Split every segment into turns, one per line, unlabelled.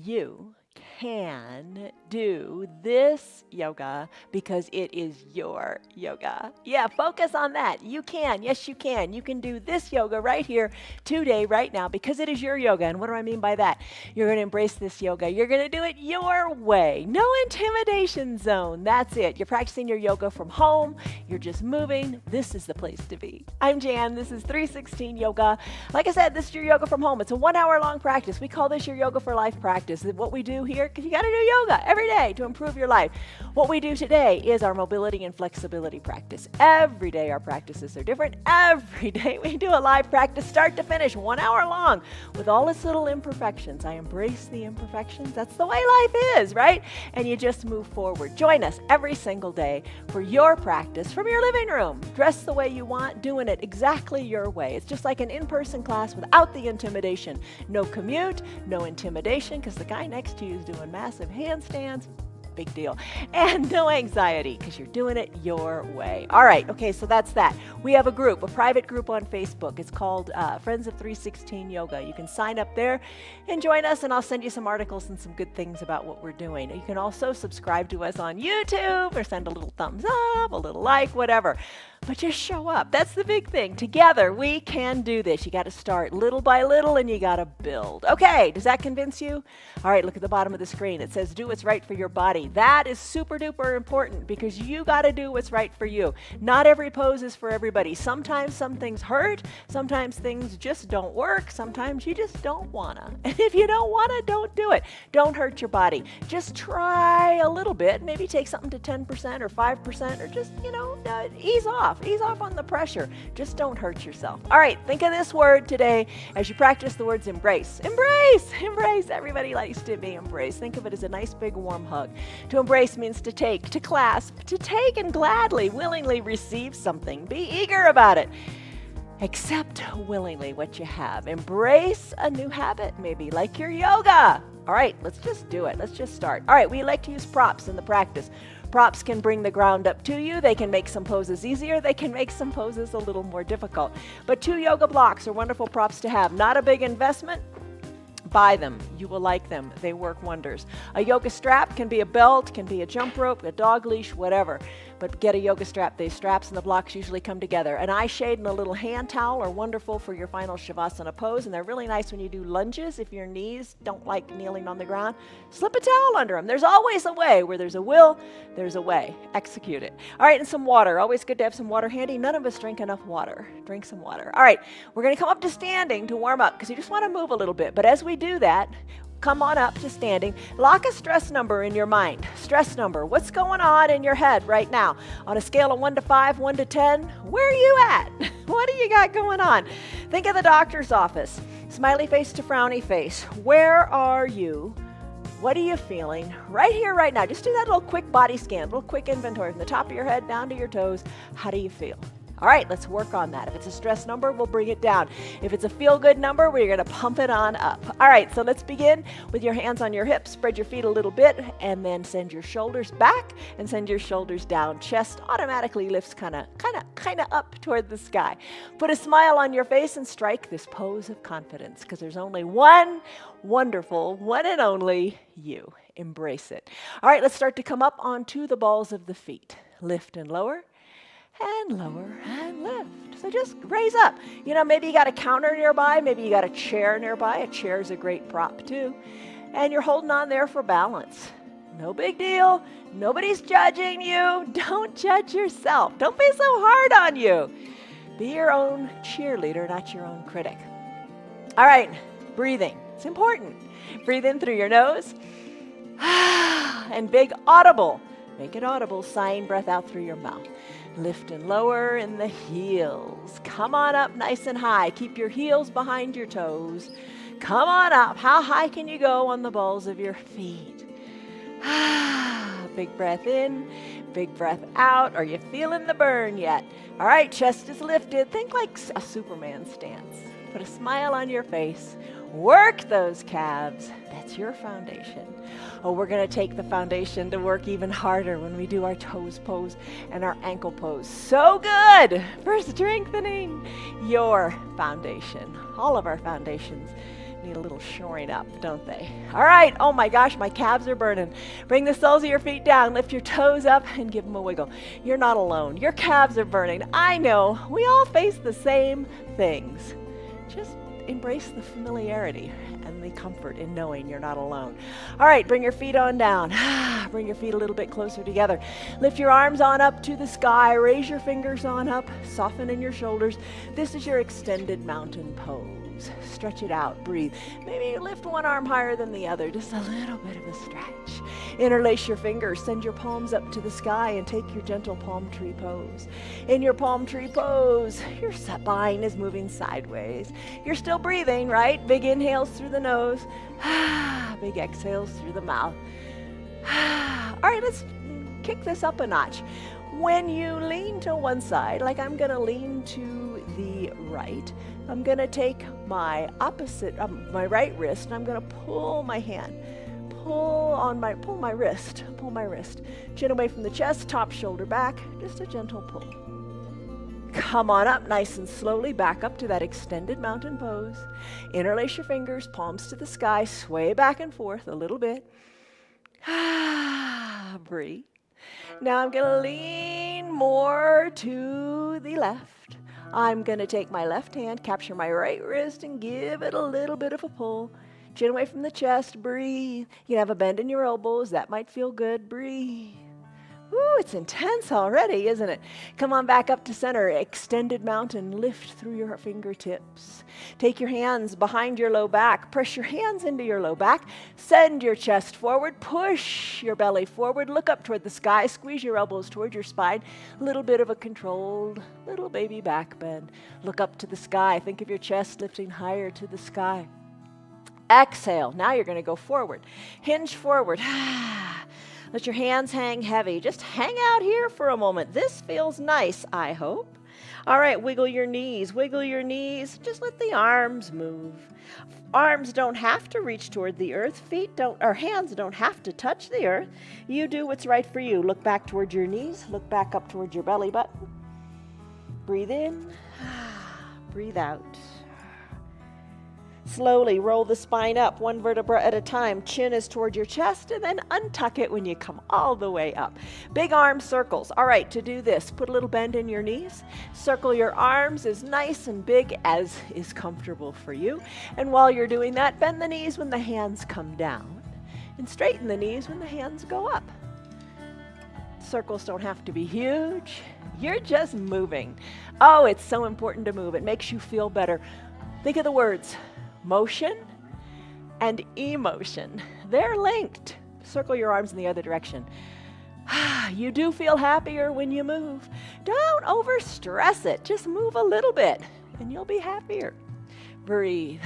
you can do this yoga because it is your yoga. Yeah, focus on that. You can. Yes, you can. You can do this yoga right here, today, right now, because it is your yoga. And what do I mean by that? You're going to embrace this yoga. You're going to do it your way. No intimidation zone. That's it. You're practicing your yoga from home. You're just moving. This is the place to be. I'm Jan. This is 316 Yoga. Like I said, this is your yoga from home. It's a 1 hour long practice. We call this your Yoga for Life practice. What we do here, because you got to do yoga every day to improve your life. What we do today is our mobility and flexibility practice. Every day our practices are different. Every day we do a live practice, start to finish, 1 hour long, with all its little imperfections. I embrace the imperfections. That's the way life is, right? And you just move forward. Join us every single day for your practice from your living room. Dress the way you want, doing it exactly your way. It's just like an in-person class without the intimidation. No commute, no intimidation, because the guy next to you is doing massive handstands. Big deal. And no anxiety because you're doing it your way. All right. Okay. So that's that. We have a group, a private group on Facebook. It's called Friends of 316 Yoga. You can sign up there and join us, and I'll send you some articles and some good things about what we're doing. You can also subscribe to us on YouTube or send a little thumbs up, a little like, whatever. But just show up. That's the big thing. Together, we can do this. You got to start little by little, and you got to build. Okay, does that convince you? All right, look at the bottom of the screen. It says, do what's right for your body. That is super duper important because you got to do what's right for you. Not every pose is for everybody. Sometimes some things hurt. Sometimes things just don't work. Sometimes you just don't want to. And if you don't want to, don't do it. Don't hurt your body. Just try a little bit. Maybe take something to 10% or 5% or just, ease off. Ease off on the pressure. Just don't hurt yourself. All right, think of this word today as you practice the words embrace. Embrace! Embrace. Everybody likes to be embraced. Think of it as a nice big warm hug. To embrace means to take, to clasp, to take and gladly, willingly receive something. Be eager about it. Accept willingly what you have. Embrace a new habit, maybe like your yoga. All right, let's just do it. Let's just start. All right, we like to use props in the practice. Props can bring the ground up to you. They can make some poses easier. They can make some poses a little more difficult. But 2 yoga blocks are wonderful props to have. Not a big investment. Buy them. You will like them. They work wonders. A yoga strap can be a belt, can be a jump rope, a dog leash, whatever. But get a yoga strap. The straps and the blocks usually come together. An eye shade and a little hand towel are wonderful for your final Shavasana pose, and they're really nice when you do lunges. If your knees don't like kneeling on the ground, slip a towel under them. There's always a way. Where there's a will, there's a way. Execute it. All right, and some water. Always good to have some water handy. None of us drink enough water. Drink some water. All right, we're going to come up to standing to warm up because you just want to move a little bit. But as we do that, come on up to standing. Lock a stress number in your mind. Stress number. What's going on in your head right now? On a scale of 1 to 5, 1 to 10, where are you at? What do you got going on? Think of the doctor's office. Smiley face to frowny face. Where are you? What are you feeling right here, right now? Just do that little quick body scan, little quick inventory from the top of your head down to your toes. How do you feel? All right, let's work on that. If it's a stress number, we'll bring it down. If it's a feel-good number, we're going to pump it on up. All right, so let's begin with your hands on your hips. Spread your feet a little bit, and then send your shoulders back and send your shoulders down. Chest automatically lifts kind of up toward the sky. Put a smile on your face and strike this pose of confidence because there's only one wonderful, one and only you. Embrace it. All right, let's start to come up onto the balls of the feet. Lift and lower. And lower and lift. So just raise up. Maybe you got a counter nearby. Maybe you got a chair nearby. A chair is a great prop too. And you're holding on there for balance. No big deal. Nobody's judging you. Don't judge yourself. Don't be so hard on you. Be your own cheerleader, not your own critic. All right, breathing. It's important. Breathe in through your nose. And big audible. Make it audible. Sighing breath out through your mouth. Lift and lower in the heels. Come on up nice and high. Keep your heels behind your toes. Come on up. How high can you go on the balls of your feet? Big breath in, big breath out. Are you feeling the burn yet? All right, chest is lifted. Think like a Superman stance. Put a smile on your face. Work those calves. That's your foundation. Oh, we're going to take the foundation to work even harder when we do our toes pose and our ankle pose. So good for strengthening your foundation. All of our foundations need a little shoring up, don't they? All right. Oh my gosh, my calves are burning. Bring the soles of your feet down. Lift your toes up and give them a wiggle. You're not alone. Your calves are burning. I know. We all face the same things. Just embrace the familiarity and the comfort in knowing you're not alone. All right, bring your feet on down. Bring your feet a little bit closer together. Lift your arms on up to the sky. Raise your fingers on up. Soften in your shoulders. This is your extended mountain pose. Stretch it out. Breathe. Maybe lift one arm higher than the other. Just a little bit of a stretch. Interlace your fingers. Send your palms up to the sky and take your gentle palm tree pose. In your palm tree pose, your spine is moving sideways. You're still breathing, right? Big inhales through the nose. Big exhales through the mouth. All right, let's kick this up a notch. When you lean to one side, like I'm going to lean to the right, I'm going to take my my right wrist, and I'm going to pull my hand. Pull my wrist. Chin away from the chest, top shoulder back, just a gentle pull. Come on up nice and slowly, back up to that extended mountain pose. Interlace your fingers, palms to the sky, sway back and forth a little bit. Breathe. Now I'm going to lean more to the left. I'm going to take my left hand, capture my right wrist, and give it a little bit of a pull. Chin away from the chest, breathe. You can have a bend in your elbows, that might feel good, breathe. Ooh, it's intense already, isn't it? Come on back up to center, extended mountain, lift through your fingertips. Take your hands behind your low back, press your hands into your low back, send your chest forward, push your belly forward, look up toward the sky, squeeze your elbows toward your spine, a little bit of a controlled little baby back bend. Look up to the sky, think of your chest lifting higher to the sky. Exhale, now you're going to go forward. Hinge forward. Let your hands hang heavy. Just hang out here for a moment. This feels nice, I hope. All right, wiggle your knees. Wiggle your knees. Just let the arms move. Arms don't have to reach toward the earth. Hands don't have to touch the earth. You do what's right for you. Look back toward your knees. Look back up toward your belly button. Breathe in. Breathe out. Slowly roll the spine up, one vertebra at a time. Chin is toward your chest, and then untuck it when you come all the way up. Big arm circles. All right, to do this, put a little bend in your knees. Circle your arms as nice and big as is comfortable for you. And while you're doing that, bend the knees when the hands come down, and straighten the knees when the hands go up. Circles don't have to be huge. You're just moving. Oh, it's so important to move. It makes you feel better. Think of the words. Motion and emotion. They're linked. Circle your arms in the other direction. You do feel happier when you move. Don't overstress it. Just move a little bit and you'll be happier. Breathe.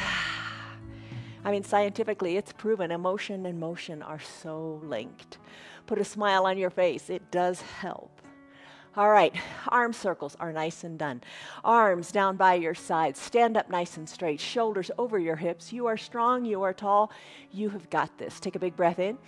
Scientifically, it's proven emotion and motion are so linked. Put a smile on your face. It does help. All right, arm circles are nice and done. Arms down by your sides. Stand up nice and straight. Shoulders over your hips. You are strong. You are tall. You have got this. Take a big breath in.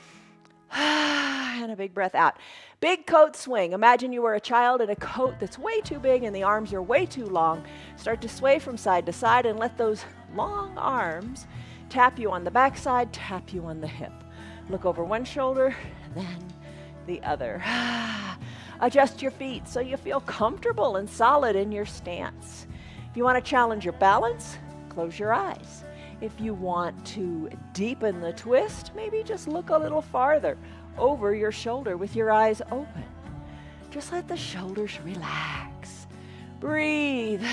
And a big breath out. Big coat swing. Imagine you were a child in a coat that's way too big and the arms are way too long. Start to sway from side to side and let those long arms tap you on the backside, tap you on the hip. Look over one shoulder, then the other. Adjust your feet so you feel comfortable and solid in your stance. If you want to challenge your balance, close your eyes. If you want to deepen the twist, maybe just look a little farther over your shoulder with your eyes open. Just let the shoulders relax. Breathe.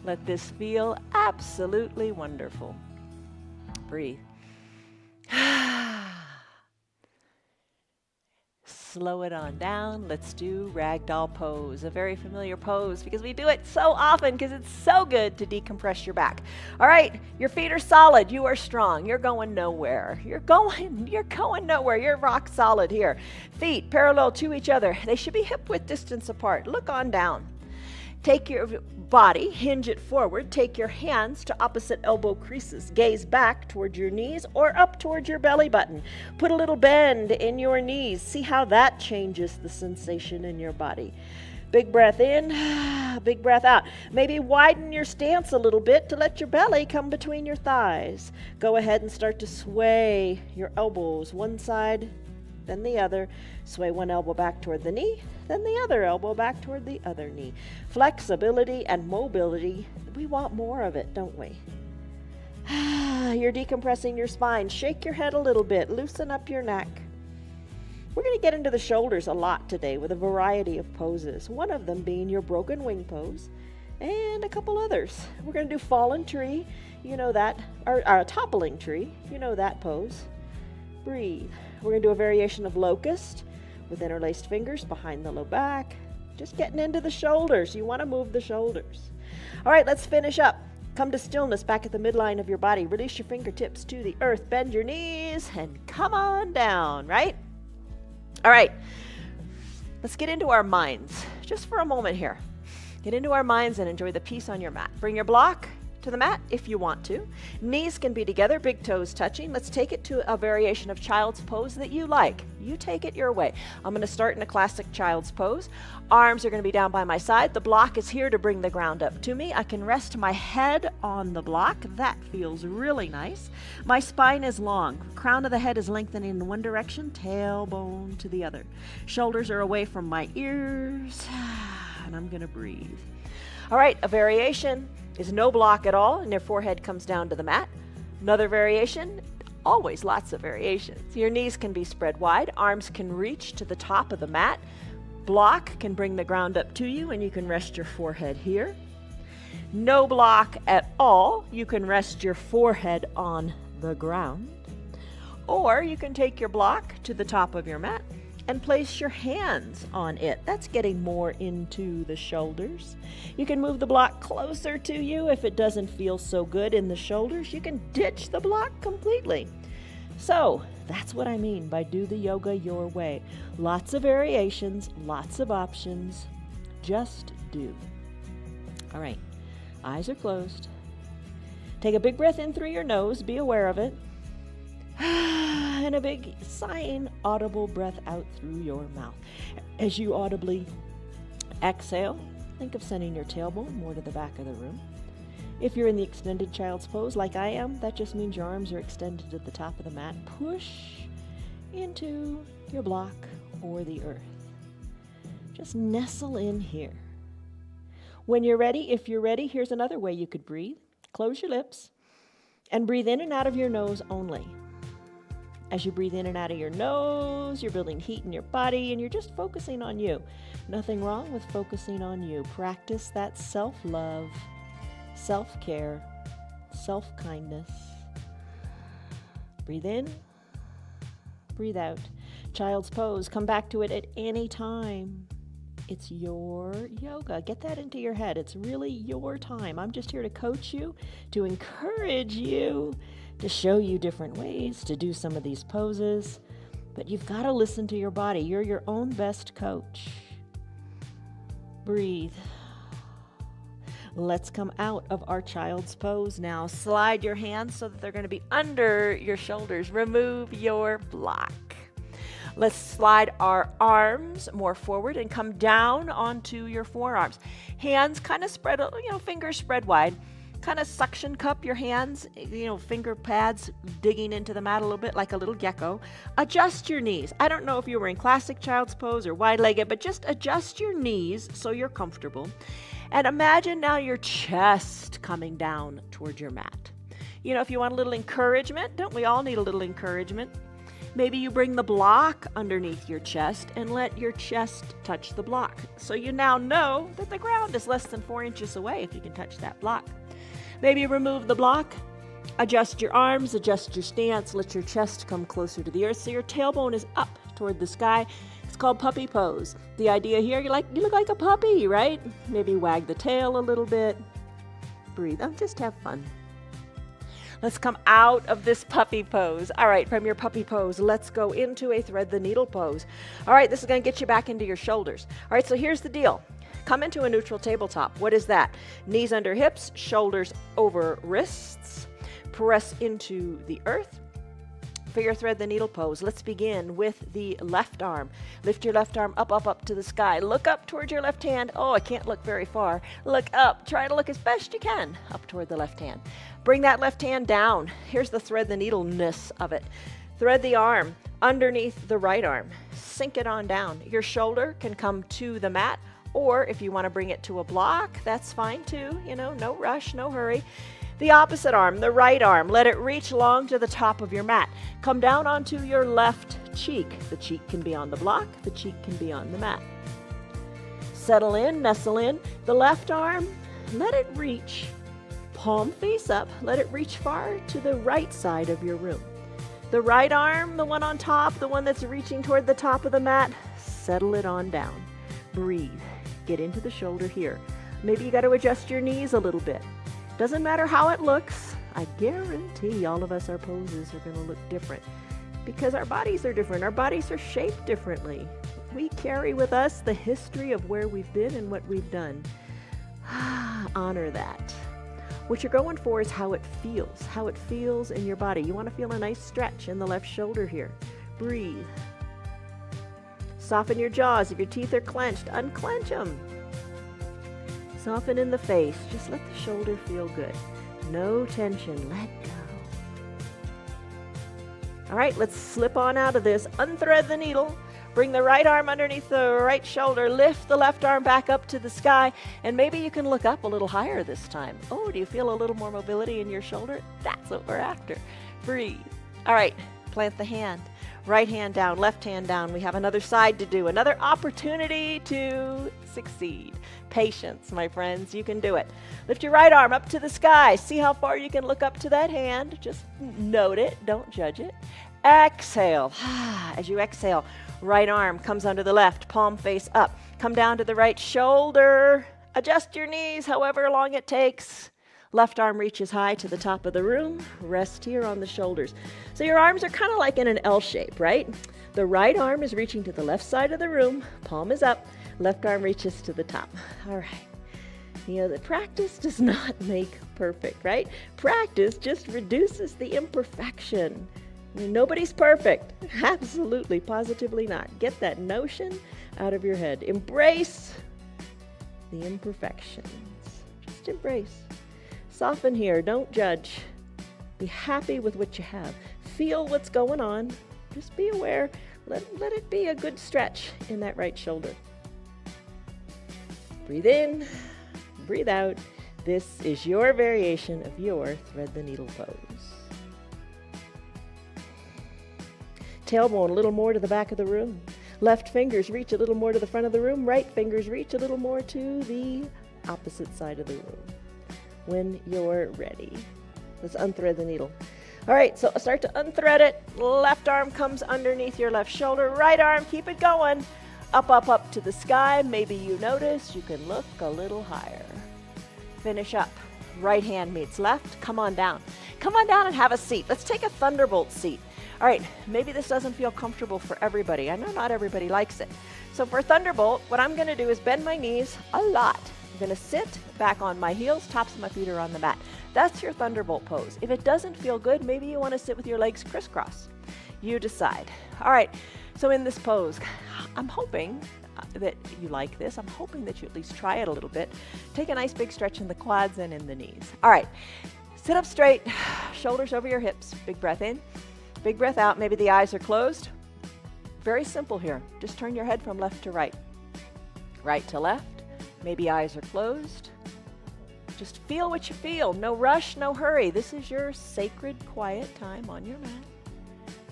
Let this feel absolutely wonderful. Breathe. Slow it on down. Let's do ragdoll pose, a very familiar pose because we do it so often because it's so good to decompress your back. All right, your feet are solid. You are strong. You're going nowhere. You're going nowhere. You're rock solid here. Feet parallel to each other. They should be hip-width distance apart. Look on down. Take your body, hinge it forward. Take your hands to opposite elbow creases. Gaze back toward your knees or up toward your belly button. Put a little bend in your knees. See how that changes the sensation in your body.
Big breath in, big breath out. Maybe widen your stance a little bit to let your belly come between your thighs. Go ahead and start to sway your elbows one side, then the other. Sway one elbow back toward the knee, then the other elbow back toward the other knee. Flexibility and mobility, we want more of it, don't we? You're decompressing your spine. Shake your head a little bit. Loosen up your neck. We're going to get into the shoulders a lot today with a variety of poses, one of them being your broken wing pose, and a couple others. We're going to do fallen tree, you know that, or toppling tree, you know that pose. Breathe. We're going to do a variation of locust with interlaced fingers behind the low back. Just getting into the shoulders. You want to move the shoulders. All right, let's finish up. Come to stillness back at the midline of your body. Release your fingertips to the earth. Bend your knees and come on down, right? All right, let's get into our minds just for a moment here. Get into our minds and enjoy the peace on your mat. Bring your block to the mat if you want to. Knees can be together, big toes touching. Let's take it to a variation of child's pose that you like. You take it your way. I'm going to start in a classic child's pose. Arms are going to be down by my side. The block is here to bring the ground up to me. I can rest my head on the block. That feels really nice. My spine is long. Crown of the head is lengthening in one direction, tailbone to the other. Shoulders are away from my ears, and I'm going to breathe. All right, a variation is no block at all, and your forehead comes down to the mat. Another variation, always lots of variations. Your knees can be spread wide, arms can reach to the top of the mat. Block can bring the ground up to you, and you can rest your forehead here. No block at all, you can rest your forehead on the ground. Or you can take your block to the top of your mat and place your hands on it. That's getting more into the shoulders. You can move the block closer to you if it doesn't feel so good in the shoulders. You can ditch the block completely. So that's what I mean by do the yoga your way. Lots of variations, lots of options. Just do. All right, eyes are closed. Take a big breath in through your nose. Be aware of it. And a big sighing, audible breath out through your mouth. As you audibly exhale, think of sending your tailbone more to the back of the room. If you're in the extended child's pose like I am, that just means your arms are extended at the top of the mat. Push into your block or the earth. Just nestle in here. When you're ready, if you're ready, here's another way you could breathe. Close your lips and breathe in and out of your nose only. As you breathe in and out of your nose, you're building heat in your body and you're just focusing on you. Nothing wrong with focusing on you. Practice that self-love, self-care, self-kindness. Breathe in, breathe out. Child's pose, come back to it at any time. It's your yoga. Get that into your head. It's really your time. I'm just here to coach you, to encourage you, to show you different ways to do some of these poses. But you've got to listen to your body. You're your own best coach. Breathe. Let's come out of our child's pose now. Slide your hands so that they're going to be under your shoulders. Remove your block. Let's slide our arms more forward and come down onto your forearms. Hands kind of spread, fingers spread wide. Kind of suction cup your hands, finger pads digging into the mat a little bit like a little gecko. Adjust your knees. I don't know if you were in classic child's pose or wide-legged, but just adjust your knees so you're comfortable. And imagine now your chest coming down toward your mat. If you want a little encouragement, don't we all need a little encouragement? Maybe you bring the block underneath your chest and let your chest touch the block. So you now know that the ground is less than 4 inches away if you can touch that block. Maybe remove the block, adjust your arms, adjust your stance, let your chest come closer to the earth so your tailbone is up toward the sky. It's called puppy pose. The idea here, you look like a puppy, right? Maybe wag the tail a little bit. Breathe. Just have fun. Let's come out of this puppy pose. All right, from your puppy pose, let's go into a thread the needle pose. All right, this is going to get you back into your shoulders. All right, so here's the deal. Come into a neutral tabletop. What is that? Knees under hips, shoulders over wrists. Press into the earth. for your thread the needle pose. Let's begin with the left arm. Lift your left arm up, up, up to the sky. Look up towards your left hand. Oh, I can't look very far. Look up. Try to look as best you can up toward the left hand. Bring that left hand down. Here's the thread the needle-ness of it. Thread the arm underneath the right arm. Sink it on down. Your shoulder can come to the mat, or if you want to bring it to a block, that's fine too. You know, no rush, no hurry. The opposite arm, the right arm, let it reach long to the top of your mat. Come down onto your left cheek. The cheek can be on the block, the cheek can be on the mat. Settle in, nestle in. The left arm, let it reach, palm face up, let it reach far to the right side of your room. The right arm, the one on top, the one that's reaching toward the top of the mat, settle it on down. Breathe. Get into the shoulder here. Maybe you got to adjust your knees a little bit. Doesn't matter how it looks. I guarantee all of us, our poses are going to look different because our bodies are different. Our bodies are shaped differently. We carry with us the history of where we've been and what we've done. Honor that. What you're going for is how it feels in your body. You want to feel a nice stretch in the left shoulder here. Breathe. Soften your jaws. If your teeth are clenched, unclench them. Soften in the face. Just let the shoulder feel good. No tension. Let go. All right, let's slip on out of this. Unthread the needle. Bring the right arm underneath the right shoulder. Lift the left arm back up to the sky. And maybe you can look up a little higher this time. Oh, do you feel a little more mobility in your shoulder? That's what we're after. Breathe. All right, plant the hand. Right hand down, left hand down. We have another side to do, another opportunity to succeed. Patience, my friends, you can do it. Lift your right arm up to the sky. See how far you can look up to that hand. Just note it, don't judge it. Exhale. As you exhale, right arm comes under the left, palm face up. Come down to the right shoulder. Adjust your knees however long it takes. Left arm reaches high to the top of the room. Rest here on the shoulders. So your arms are kind of like in an L shape, right? The right arm is reaching to the left side of the room. Palm is up. Left arm reaches to the top. All right. You know, the practice does not make perfect, right? Practice just reduces the imperfection. I mean, nobody's perfect. Absolutely, positively not. Get that notion out of your head. Embrace the imperfections. Just embrace. Soften here. Don't judge. Be happy with what you have. Feel what's going on. Just be aware. Let it be a good stretch in that right shoulder. Breathe in. Breathe out. This is your variation of your thread the needle pose. Tailbone a little more to the back of the room. Left fingers reach a little more to the front of the room. Right fingers reach a little more to the opposite side of the room. When you're ready, let's unthread the needle. All right, so start to unthread it. Left arm comes underneath your left shoulder. Right arm, keep it going. Up, up, up to the sky. Maybe you notice you can look a little higher. Finish up. Right hand meets left. Come on down. Come on down and have a seat. Let's take a thunderbolt seat. All right, maybe this doesn't feel comfortable for everybody. I know not everybody likes it. So for thunderbolt, what I'm going to do is bend my knees a lot. I'm going to sit back on my heels, tops of my feet are on the mat. That's your thunderbolt pose. If it doesn't feel good, maybe you want to sit with your legs crisscross. You decide. All right, so in this pose, I'm hoping that you like this. I'm hoping that you at least try it a little bit. Take a nice big stretch in the quads and in the knees. All right, sit up straight, shoulders over your hips. Big breath in, big breath out. Maybe the eyes are closed. Very simple here. Just turn your head from left to right, right to left. Maybe eyes are closed. Just feel what you feel. No rush, no hurry. This is your sacred, quiet time on your mat.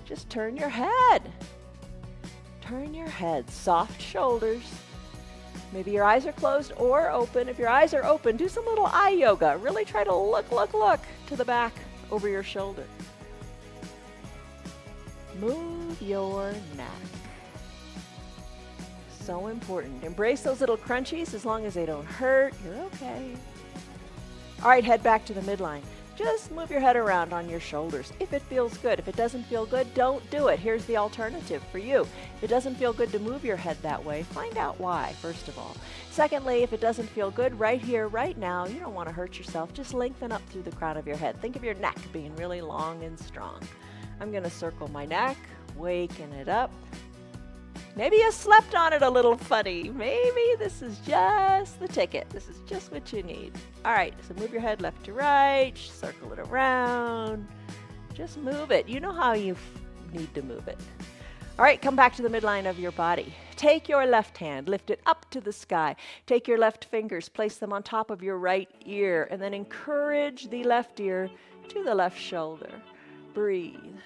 Just turn your head. Turn your head. Soft shoulders. Maybe your eyes are closed or open. If your eyes are open, do some little eye yoga. Really try to look to the back over your shoulder. Move your neck. So important. Embrace those little crunchies as long as they don't hurt. You're okay. All right, head back to the midline. Just move your head around on your shoulders if it feels good. If it doesn't feel good, don't do it. Here's the alternative for you. If it doesn't feel good to move your head that way, find out why, first of all. Secondly, if it doesn't feel good right here, right now, you don't want to hurt yourself. Just lengthen up through the crown of your head. Think of your neck being really long and strong.
I'm going to circle my neck, waken it up. Maybe you slept on it a little funny. Maybe this is just the ticket. This is just what you need. All right, so move your head left to right, circle it around. Just move it. You know how you need to move it. All right, come back to the midline of your body. Take your left hand, lift it up to the sky. Take your left fingers, place them on top of your right ear, and then encourage the left ear to the left shoulder. Breathe.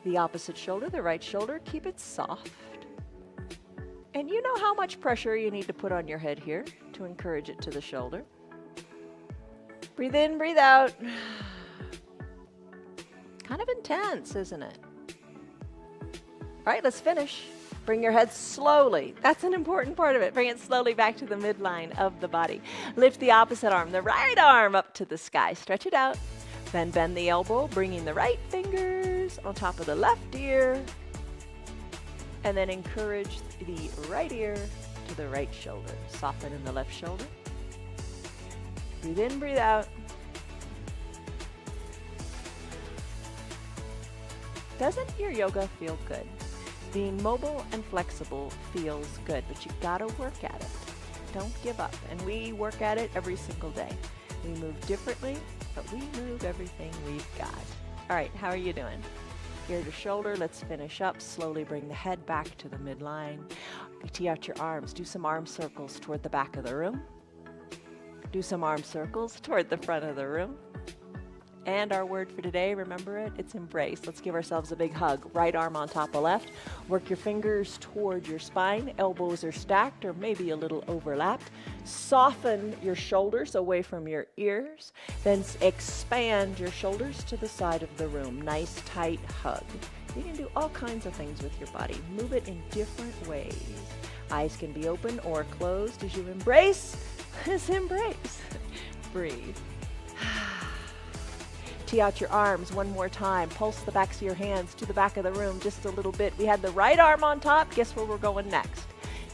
The opposite shoulder, the right shoulder, keep it soft. And you know how much pressure you need to put on your head here to encourage it to the shoulder. Breathe in, breathe out. Kind of intense, isn't it? All right, let's finish. Bring your head slowly. That's an important part of it. Bring it slowly back to the midline of the body. Lift the opposite arm, the right arm up to the sky. Stretch it out. Then bend the elbow, bringing the right fingers on top of the left ear. And then encourage the right ear to the right shoulder. Soften in the left shoulder. Breathe in, breathe out. Doesn't your yoga feel good? Being mobile and flexible feels good, but you gotta work at it. Don't give up. And we work at it every single day. We move differently, but we move everything we've got. All right, how are you doing? Ear to shoulder, let's finish up. Slowly bring the head back to the midline. Tee out your arms. Do some arm circles toward the back of the room. Do some arm circles toward the front of the room. And our word for today, remember it, it's embrace. Let's give ourselves a big hug. Right arm on top of left. Work your fingers toward your spine. Elbows are stacked or maybe a little overlapped. Soften your shoulders away from your ears. Then expand your shoulders to the side of the room. Nice, tight hug. You can do all kinds of things with your body. Move it in different ways. Eyes can be open or closed as you embrace. This embrace. Breathe. Tee out your arms one more time. Pulse the backs of your hands to the back of the room just a little bit. We had the right arm on top. Guess where we're going next?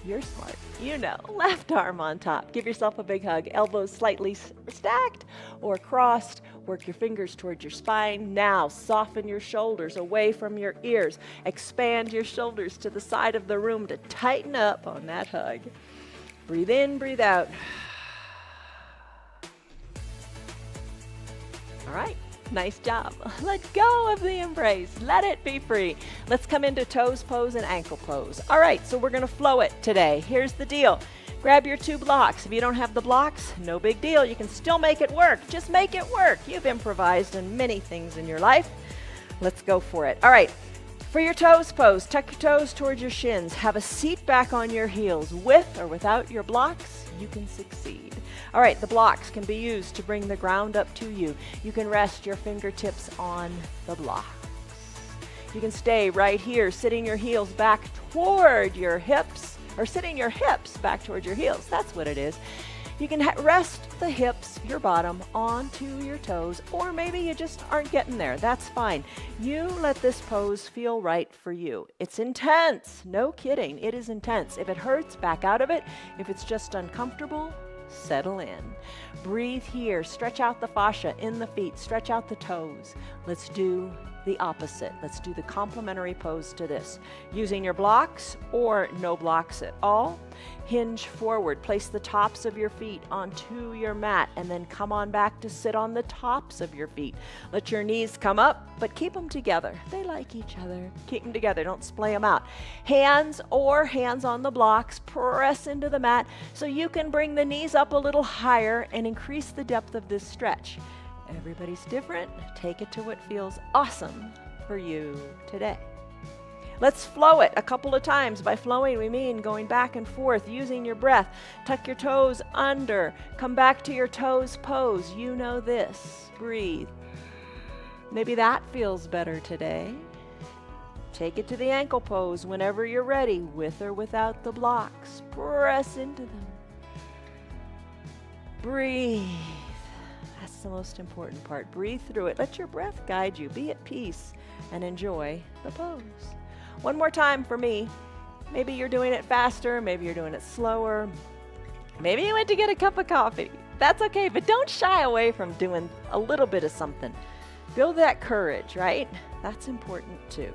You're smart. You know. Left arm on top. Give yourself a big hug. Elbows slightly stacked or crossed. Work your fingers towards your spine. Now soften your shoulders away from your ears. Expand your shoulders to the side of the room to tighten up on that hug. Breathe in, breathe out. All right. Nice job. Let go of the embrace. Let it be free. Let's come into toes pose and ankle pose. All right, so we're going to flow it today. Here's the deal. Grab your 2 blocks. If you don't have the blocks, no big deal. You can still make it work. Just make it work. You've improvised in many things in your life. Let's go for it. All right, for your toes pose, tuck your toes towards your shins. Have a seat back on your heels. With or without your blocks, you can succeed. All right, the blocks can be used to bring the ground up to you. You can rest your fingertips on the blocks. You can stay right here, sitting your heels back toward your hips, or sitting your hips back toward your heels. That's what it is. You can rest the hips, your bottom, onto your toes, or maybe you just aren't getting there. That's fine. You let this pose feel right for you. It's intense. No kidding. It is intense. If it hurts, back out of it. If it's just uncomfortable, settle in. Breathe here. Stretch out the fascia in the feet. Stretch out the toes. Let's do the opposite. Let's do the complementary pose to this. Using your blocks or no blocks at all. Hinge forward. Place the tops of your feet onto your mat and then come on back to sit on the tops of your feet. Let your knees come up, but keep them together. They like each other. Keep them together. Don't splay them out. Hands on the blocks. Press into the mat so you can bring the knees up a little higher and increase the depth of this stretch. Everybody's different. Take it to what feels awesome for you today. Let's flow it a couple of times. By flowing, we mean going back and forth, using your breath. Tuck your toes under. Come back to your toes pose. You know this. Breathe. Maybe that feels better today. Take it to the ankle pose whenever you're ready, with or without the blocks. Press into them. Breathe. That's the most important part. Breathe through it. Let your breath guide you. Be at peace and enjoy the pose. One more time for me. Maybe you're doing it faster. Maybe you're doing it slower. Maybe you went to get a cup of coffee. That's okay, but don't shy away from doing a little bit of something Build that courage, right? That's important too.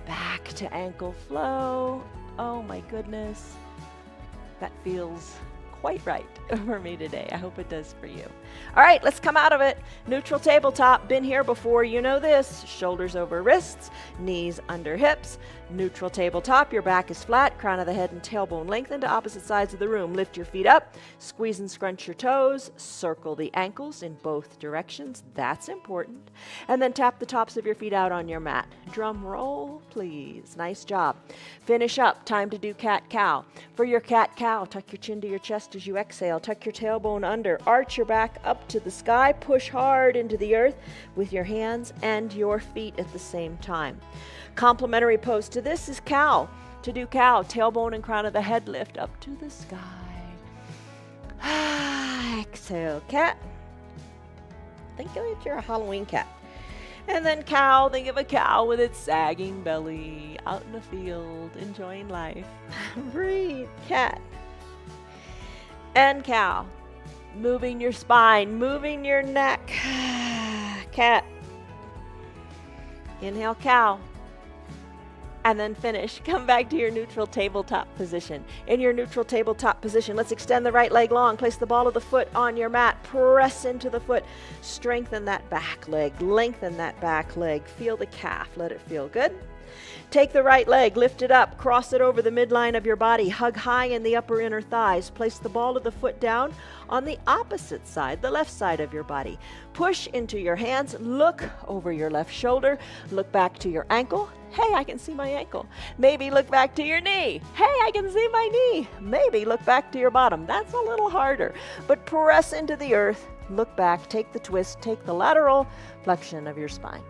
Back to ankle flow. Oh my goodness. That feels quite right for me today. I hope it does for you. All right, let's come out of it. Neutral tabletop. Been here before, you know this. Shoulders over wrists, knees under hips. Neutral tabletop. Your back is flat, crown of the head and tailbone lengthened to opposite sides of the room. Lift your feet up, squeeze and scrunch your toes, circle the ankles in both directions. That's important. And then tap the tops of your feet out on your mat. Drum roll, please. Nice job. Finish up. Time to do cat-cow. For your cat-cow, tuck your chin to your chest as you exhale. Tuck your tailbone under. Arch your back up to the sky. Push hard into the earth with your hands and your feet at the same time. Complementary pose to this is cow. To do cow, tailbone and crown of the head lift up to the sky. Exhale, cat. Think of it, you're a Halloween cat. And then cow, think of a cow with its sagging belly, out in the field, enjoying life. Breathe, cat. And cow. Moving your spine, moving your neck. Cat. Inhale, cow. And then finish. Come back to your neutral tabletop position. In your neutral tabletop position, let's extend the right leg long. Place the ball of the foot on your mat. Press into the foot. Strengthen that back leg. Lengthen that back leg. Feel the calf. Let it feel good. Take the right leg, lift it up, cross it over the midline of your body, hug high in the upper inner thighs. Place the ball of the foot down on the opposite side, the left side of your body. Push into your hands, look over your left shoulder, look back to your ankle. Hey, I can see my ankle. Maybe look back to your knee. Hey, I can see my knee. Maybe look back to your bottom. That's a little harder, but press into the earth, look back, take the twist, take the lateral flexion of your spine.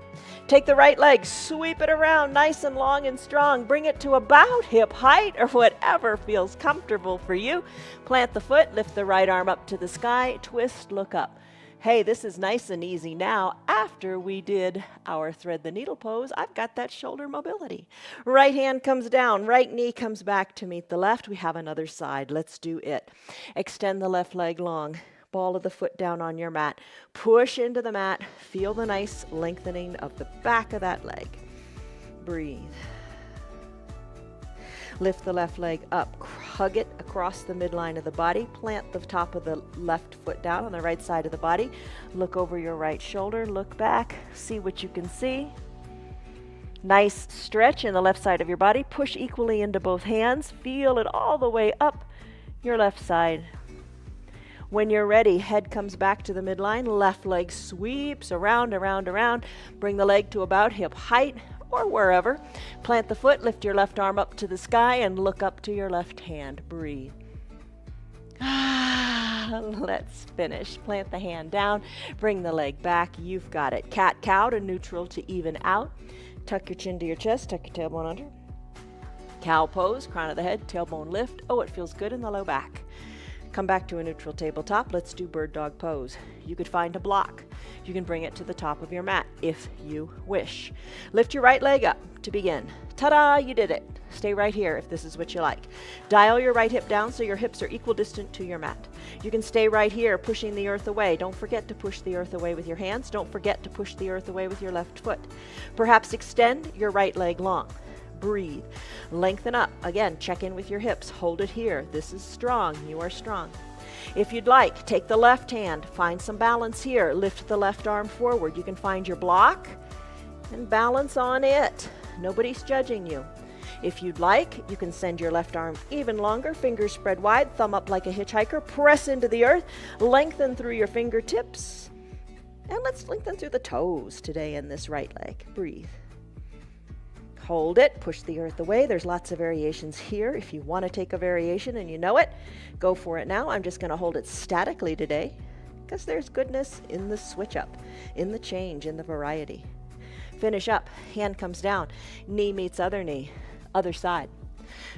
Take the right leg, sweep it around nice and long and strong. Bring it to about hip height or whatever feels comfortable for you. Plant the foot, lift the right arm up to the sky, twist, look up. Hey, this is nice and easy now. After we did our thread the needle pose, I've got that shoulder mobility. Right hand comes down, right knee comes back to meet the left. We have another side. Let's do it. Extend the left leg long. Ball of the foot down on your mat. Push into the mat. Feel the nice lengthening of the back of that leg. Breathe. Lift the left leg up. Hug it across the midline of the body. Plant the top of the left foot down on the right side of the body. Look over your right shoulder. Look back. See what you can see. Nice stretch in the left side of your body. Push equally into both hands. Feel it all the way up your left side. When you're ready, head comes back to the midline, left leg sweeps around, around, around. Bring the leg to about hip height or wherever. Plant the foot, lift your left arm up to the sky and look up to your left hand. Breathe. Let's finish. Plant the hand down, bring the leg back. You've got it. Cat-cow to neutral to even out. Tuck your chin to your chest, tuck your tailbone under. Cow pose, crown of the head, tailbone lift. Oh, it feels good in the low back. Come back to a neutral tabletop. Let's do bird dog pose. You could find a block. You can bring it to the top of your mat if you wish. Lift your right leg up to begin. Ta-da, you did it. Stay right here if this is what you like. Dial your right hip down so your hips are equidistant to your mat. You can stay right here pushing the earth away. Don't forget to push the earth away with your hands. Don't forget to push the earth away with your left foot. Perhaps extend your right leg long. Breathe. Lengthen up. Again, check in with your hips. Hold it here. This is strong. You are strong. If you'd like, take the left hand. Find some balance here. Lift the left arm forward. You can find your block and balance on it. Nobody's judging you. If you'd like, you can send your left arm even longer. Fingers spread wide. Thumb up like a hitchhiker. Press into the earth. Lengthen through your fingertips. And let's lengthen through the toes today in this right leg. Breathe. Hold it, push the earth away. There's lots of variations here. If you want to take a variation and you know it, go for it now. I'm just going to hold it statically today because there's goodness in the switch up, in the change, in the variety. Finish up, hand comes down, knee meets other knee, other side.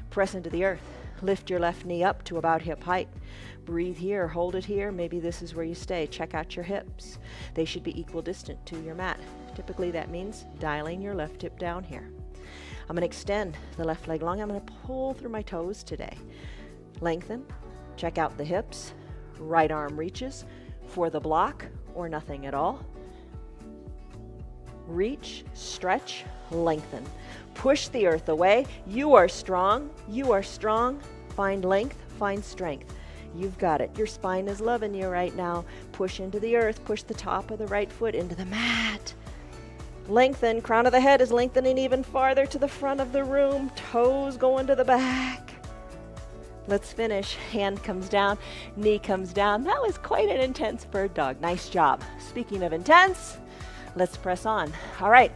Press into the earth. Lift your left knee up to about hip height. Breathe here, hold it here. Maybe this is where you stay. Check out your hips. They should be equidistant to your mat. Typically that means dialing your left hip down here. I'm going to extend the left leg long. I'm going to pull through my toes today. Lengthen. Check out the hips. Right arm reaches.
for the block or nothing at all. Reach, stretch, lengthen. Push the earth away. You are strong. You are strong. Find length, find strength. You've got it. Your spine is loving you right now. Push into the earth. Push the top of the right foot into the mat. Lengthen. Crown of the head is lengthening even farther to the front of the room. Toes going to the back. Let's finish. Hand comes down. Knee comes down. That was quite an intense bird dog. Nice job. Speaking of intense, let's press on. All right.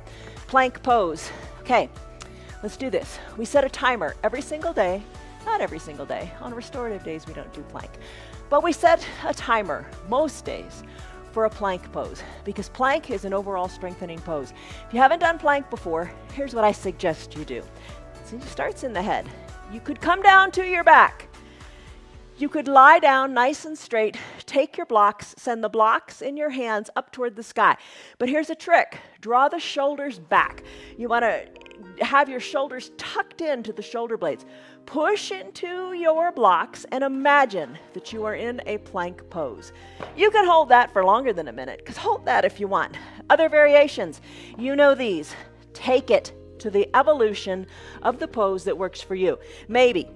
Plank pose. Okay. Let's do this. We set a timer every single day. Not every single day. On restorative days, we don't do plank. But we set a timer most days for a plank pose because plank is an overall strengthening pose. If you haven't done plank before, here's what I suggest you do. So it starts in the head. You could come down to your back. You could lie down nice and straight, take your blocks, send the blocks in your hands up toward the sky. But here's a trick. Draw the shoulders back. You want to have your shoulders tucked into the shoulder blades. Push into your blocks and imagine that you are in a plank pose. You can hold that for longer than a minute, because hold that if you want. Other variations, you know these. Take it to the evolution of the pose that works for you. Maybe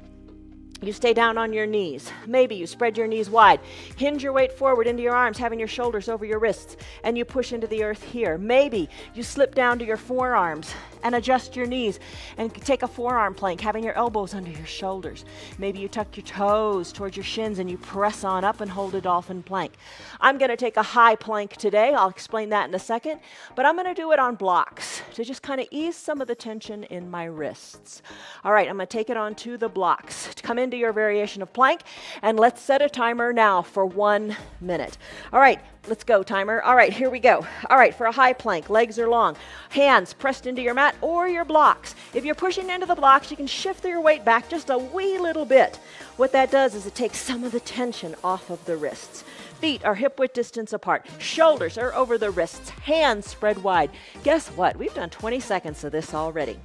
you stay down on your knees. Maybe you spread your knees wide. Hinge your weight forward into your arms, having your shoulders over your wrists, and you push into the earth here. Maybe you slip down to your forearms and adjust your knees and take a forearm plank, having your elbows under your shoulders. Maybe you tuck your toes towards your shins and you press on up and hold a dolphin plank. I'm going to take a high plank today. I'll explain that in a second, but I'm going to do it on blocks to just kind of ease some of the tension in my wrists. All right, I'm going to take it onto the blocks. To come into your variation of plank, and let's set a timer now for 1 minute. All right, let's go, timer. All right, here we go. All right, for a high plank, legs are long, hands pressed into your mat or your blocks. If you're pushing into the blocks, you can shift your weight back just a wee little bit. What that does is it takes some of the tension off of the wrists. Feet are hip width distance apart. Shoulders are over the wrists. Hands spread wide. Guess what? We've done 20 seconds of this already.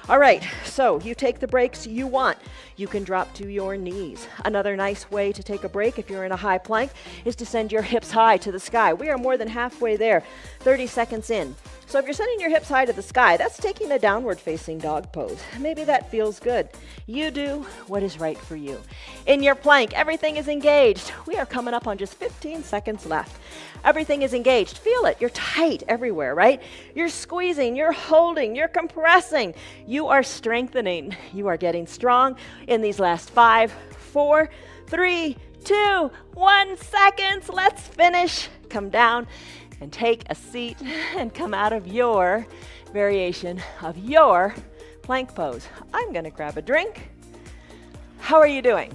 All right, so you take the breaks you want. You can drop to your knees. Another nice way to take a break if you're in a high plank is to send your hips high to the sky. We are more than halfway there, 30 seconds in. So if you're sending your hips high to the sky, that's taking a downward facing dog pose. Maybe that feels good. You do what is right for you. In your plank, everything is engaged. We are coming up on just 15 seconds left. Everything is engaged. Feel it. You're tight everywhere, right? You're squeezing, you're holding, you're compressing. You are strengthening. You are getting strong in these last 5, 4, 3, 2, 1 seconds. Let's finish. Come down and take a seat and come out of your variation of your plank pose. I'm going to grab a drink. How are you doing?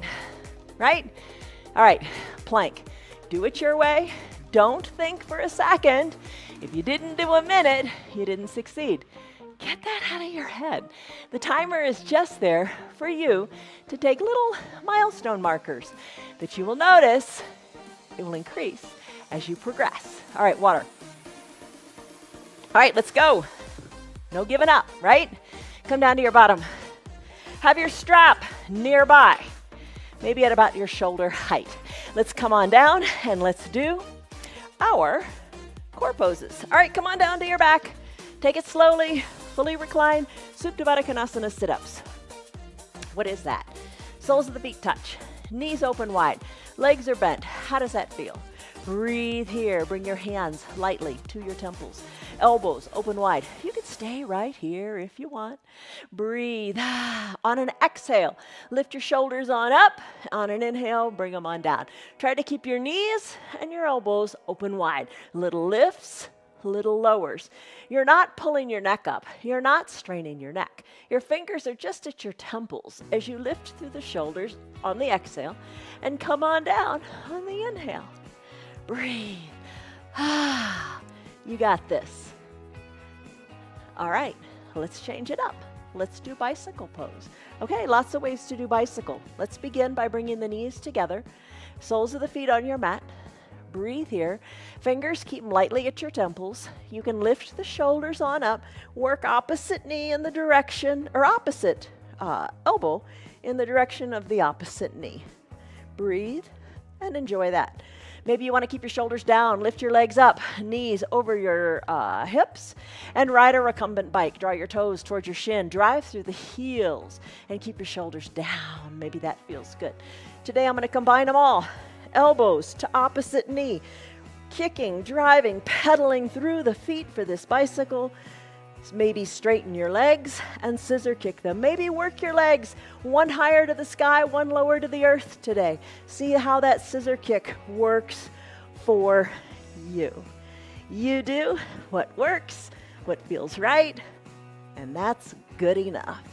Right? All right, plank. Do it your way. Don't think for a second. If you didn't do a minute, you didn't succeed. Get that out of your head. The timer is just there for you to take little milestone markers that you will notice it will increase as you progress. All right, water. All right, let's go. No giving up, right? Come down to your bottom. Have your strap nearby, maybe at about your shoulder height. Let's come on down and let's do our core poses. All right, come on down to your back. Take it slowly, fully recline, Supta Baddha Konasana sit-ups. What is that? Soles of the feet touch, knees open wide, legs are bent. How does that feel? Breathe here. Bring your hands lightly to your temples. Elbows open wide. You can stay right here if you want. Breathe. On an exhale, lift your shoulders on up. On an inhale, bring them on down. Try to keep your knees and your elbows open wide. Little lifts, little lowers. You're not pulling your neck up. You're not straining your neck. Your fingers are just at your temples as you lift through the shoulders on the exhale and come on down on the inhale. Breathe. You got this. All right, let's change it up. Let's do bicycle pose. Okay, lots of ways to do bicycle. Let's begin by bringing the knees together, soles of the feet on your mat. Breathe here. Fingers keep them lightly at your temples. You can lift the shoulders on up. Work opposite knee in the direction, or opposite elbow in the direction of the opposite knee. Breathe and enjoy that.
Maybe you want to keep your shoulders down, lift your legs up, knees over your hips, and ride a recumbent bike. Draw your toes towards your shin, drive through the heels, and keep your shoulders down. Maybe that feels good. Today I'm going to combine them all. Elbows to opposite knee, kicking, driving, pedaling through the feet for this bicycle. Maybe straighten your legs and scissor kick them. Maybe work your legs, one higher to the sky, one lower to the earth today. See how that scissor kick works for you. You do what works, what feels right, and that's good enough.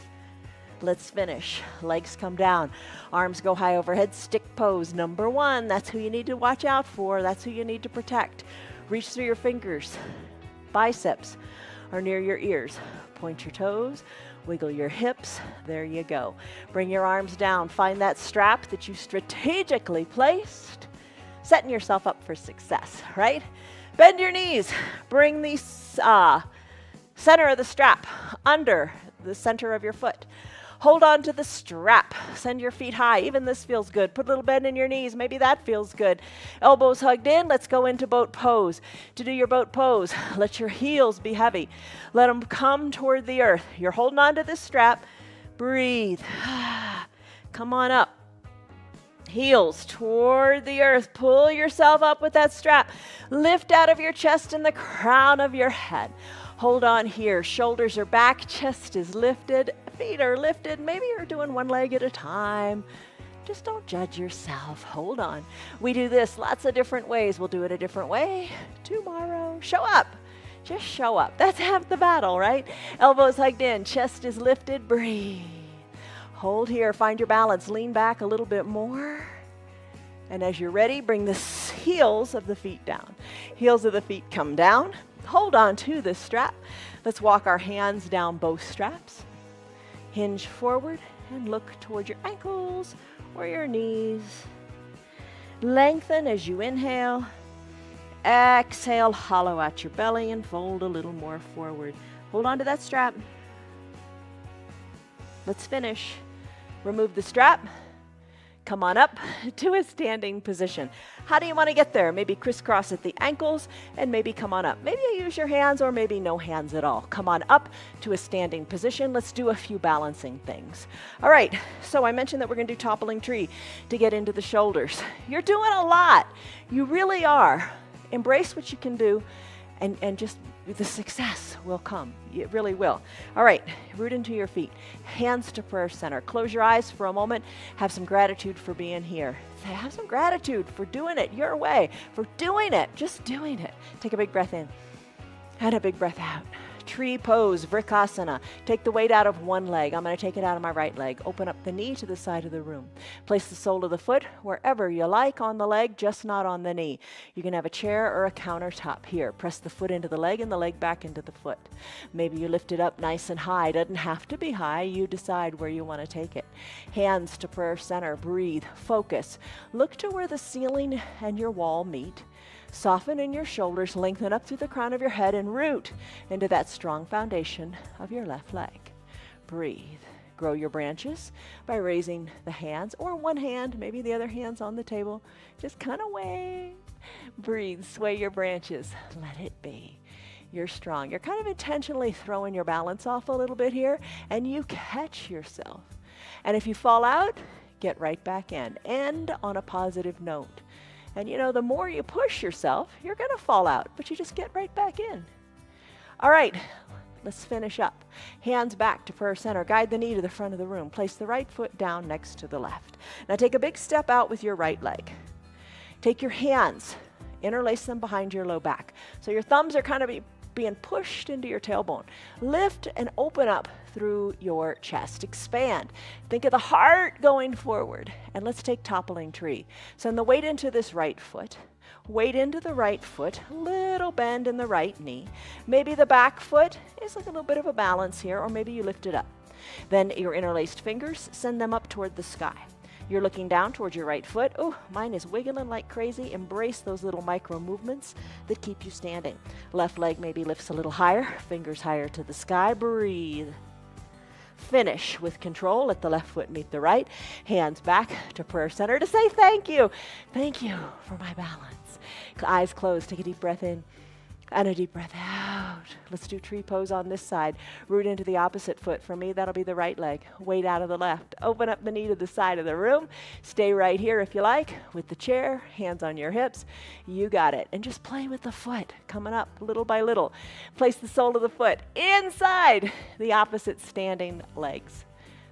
Let's finish. Legs come down. Arms go high overhead. Stick pose. Number 1. That's who you need to watch out for. That's who you need to protect. Reach through your fingers. Biceps are near your ears. Point your toes. Wiggle your hips. There you go. Bring your arms down. Find that strap that you strategically placed. Setting yourself up for success, right? Bend your knees. Bring the center of the strap under the center of your foot. Hold on to the strap. Send your feet high. Even this feels good. Put a little bend in your knees. Maybe that feels good. Elbows hugged in. Let's go into boat pose. To do your boat pose, let your heels be heavy. Let them come toward the earth. You're holding on to this strap. Breathe. Come on up. Heels toward the earth. Pull yourself up with that strap. Lift out of your chest and the crown of your head. Hold on here. Shoulders are back. Chest is lifted. Feet are lifted. Maybe you're doing one leg at a time. Just don't judge yourself. Hold on. We do this lots of different ways. We'll do it a different way tomorrow. Show up. Just show up. That's half the battle, right? Elbows hugged in. Chest is lifted. Breathe. Hold here. Find your balance. Lean back a little bit more. And as you're ready, bring the heels of the feet down. Heels of the feet come down. Hold on to this strap. Let's walk our hands down both straps. Hinge forward and look toward your ankles or your knees. Lengthen as you inhale. Exhale, hollow out your belly and fold a little more forward. Hold on to that strap. Let's finish. Remove the strap. Come on up to a standing position. How do you want to get there? Maybe crisscross at the ankles and maybe come on up. Maybe you use your hands or maybe no hands at all. Come on up to a standing position. Let's do a few balancing things. All right, so I mentioned that we're going to do toppling tree to get into the shoulders. You're doing a lot. You really are. Embrace what you can do and just the success will come. It really will. All right, root into your feet. Hands to prayer center. Close your eyes for a moment. Have some gratitude for being here. Have some gratitude for doing it your way, for doing it, just doing it. Take a big breath in and a big breath out. Tree pose, Vrikasana. Take the weight out of one leg. I'm going to take it out of my right leg. Open up the knee to the side of the room. Place the sole of the foot wherever you like on the leg, just not on the knee. You can have a chair or a countertop here. Press the foot into the leg and the leg back into the foot. Maybe you lift it up nice and high. It doesn't have to be high. You decide where you want to take it. Hands to prayer center. Breathe. Focus. Look to where the ceiling and your wall meet. Soften in your shoulders, lengthen up through the crown of your head, and root into that strong foundation of your left leg. Breathe. Grow your branches by raising the hands, or one hand, maybe the other hand's on the table. Just kind of wave. Breathe. Sway your branches. Let it be. You're strong. You're kind of intentionally throwing your balance off a little bit here, and you catch yourself. And if you fall out, get right back in. End on a positive note. And you know, the more you push yourself, you're going to fall out, but you just get right back in. All right, let's finish up. Hands back to prayer center. Guide the knee to the front of the room. Place the right foot down next to the left. Now take a big step out with your right leg. Take your hands, interlace them behind your low back. So your thumbs are kind of being pushed into your tailbone. Lift and open up through your chest. Expand. Think of the heart going forward. And let's take toppling tree. Send the weight into this right foot. Weight into the right foot. Little bend in the right knee. Maybe the back foot is like a little bit of a balance here, or maybe you lift it up. Then your interlaced fingers, send them up toward the sky. You're looking down towards your right foot. Oh, mine is wiggling like crazy. Embrace those little micro movements that keep you standing. Left leg maybe lifts a little higher, fingers higher to the sky. Breathe. Finish with control. Let the left foot meet the right. Hands back to prayer center to say thank you. Thank you for my balance. Eyes closed. Take a deep breath in and a deep breath out. Let's do tree pose on this side. Root into the opposite foot. For me, that'll be the right leg. Weight out of the left. Open up the knee to the side of the room. Stay right here if you like with the chair. Hands on your hips. You got it. And just play with the foot. Coming up little by little. Place the sole of the foot inside the opposite standing legs.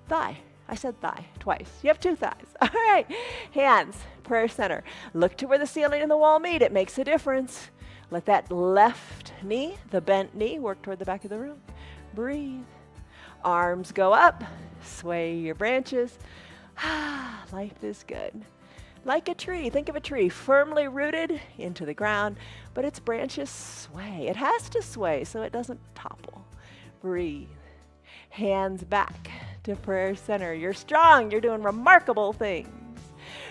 Thigh. I said thigh twice. You have two thighs. All right. Hands. Prayer center. Look to where the ceiling and the wall meet. It makes a difference. Let that left knee, the bent knee, work toward the back of the room. Breathe. Arms go up. Sway your branches. Life is good. Like a tree. Think of a tree firmly rooted into the ground, but its branches sway. It has to sway so it doesn't topple. Breathe. Hands back to prayer center. You're strong. You're doing remarkable things.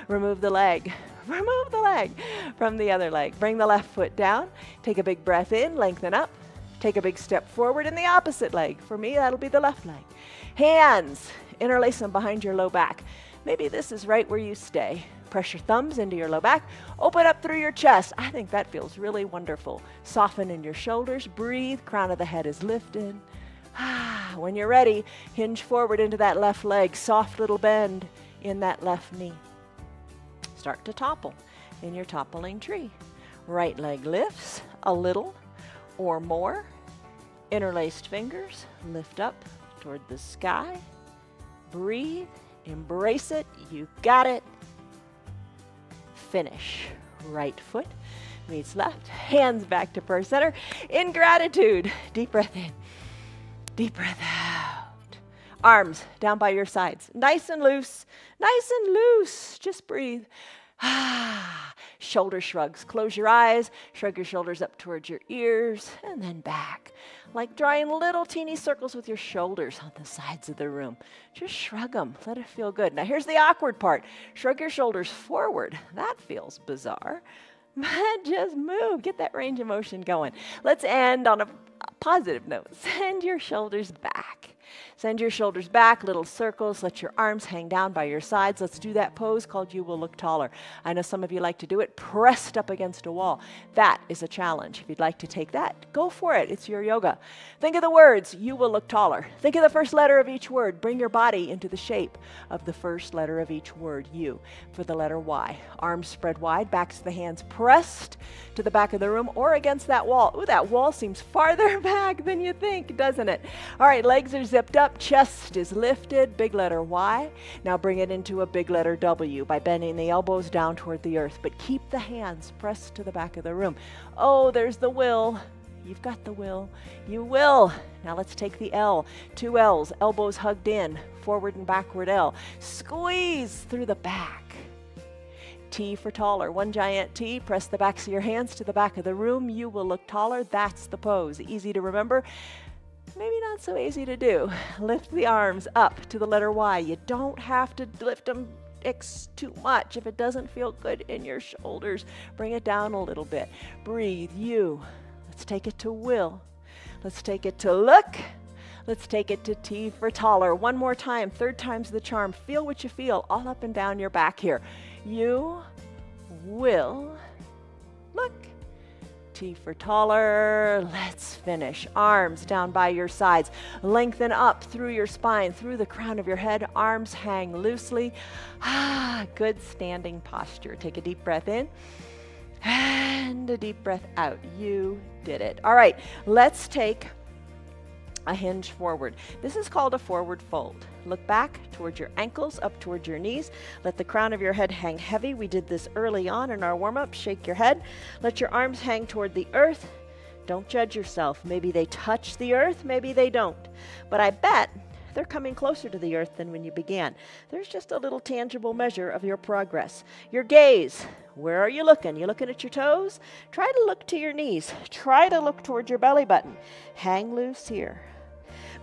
Remove the leg. Remove the leg from the other leg. Bring the left foot down. Take a big breath in, lengthen up. Take a big step forward in the opposite leg. For me, that'll be the left leg. Hands, interlace them behind your low back. Maybe this is right where you stay. Press your thumbs into your low back. Open up through your chest. I think that feels really wonderful. Soften in your shoulders. Breathe. Crown of the head is lifted. When you're ready, hinge forward into that left leg. Soft little bend in that left knee. Start to topple in your toppling tree. Right leg lifts a little or more. Interlaced fingers lift up toward the sky. Breathe, embrace it. You got it. Finish. Right foot meets left. Hands back to prayer center. In gratitude, deep breath in, deep breath out. Arms down by your sides. Nice and loose. Nice and loose. Just breathe. Shoulder shrugs. Close your eyes. Shrug your shoulders up towards your ears and then back. Like drawing little teeny circles with your shoulders on the sides of the room. Just shrug them. Let it feel good. Now here's the awkward part. Shrug your shoulders forward. That feels bizarre. But just move. Get that range of motion going. Let's end on a positive note. Send your shoulders back. Send your shoulders back, little circles. Let your arms hang down by your sides. Let's do that pose called You Will Look Taller. I know some of you like to do it pressed up against a wall. That is a challenge. If you'd like to take that, go for it. It's your yoga. Think of the words, you will look taller. Think of the first letter of each word. Bring your body into the shape of the first letter of each word, you, for the letter Y. Arms spread wide, backs of the hands pressed to the back of the room or against that wall. Ooh, that wall seems farther back than you think, doesn't it? All right, legs are zipped up. Chest is lifted, big letter Y. Now bring it into a big letter W by bending the elbows down toward the earth, but keep the hands pressed to the back of the room. Oh, there's the will. You've got the will. You will. Now let's take the L. 2 L's, elbows hugged in, forward and backward L. Squeeze through the back. T for taller. 1 giant T. Press the backs of your hands to the back of the room. You will look taller. That's the pose. Easy to remember. Maybe not so easy to do. Lift the arms up to the letter Y. You don't have to lift them too much. If it doesn't feel good in your shoulders, bring it down a little bit. Breathe. You. Let's take it to will. Let's take it to look. Let's take it to T for taller. 1 more time. 3rd time's the charm. Feel what you feel all up and down your back here. You will look. T for taller. Let's finish. Arms down by your sides. Lengthen up through your spine, through the crown of your head. Arms hang loosely. Good standing posture. Take a deep breath in and a deep breath out. You did it. All right, let's take a hinge forward. This is called a forward fold. Look back towards your ankles, up towards your knees. Let the crown of your head hang heavy. We did this early on in our warm-up. Shake your head. Let your arms hang toward the earth. Don't judge yourself. Maybe they touch the earth, maybe they don't. But I bet they're coming closer to the earth than when you began. There's just a little tangible measure of your progress. Your gaze. Where are you looking? You looking at your toes? Try to look to your knees. Try to look toward your belly button. Hang loose here.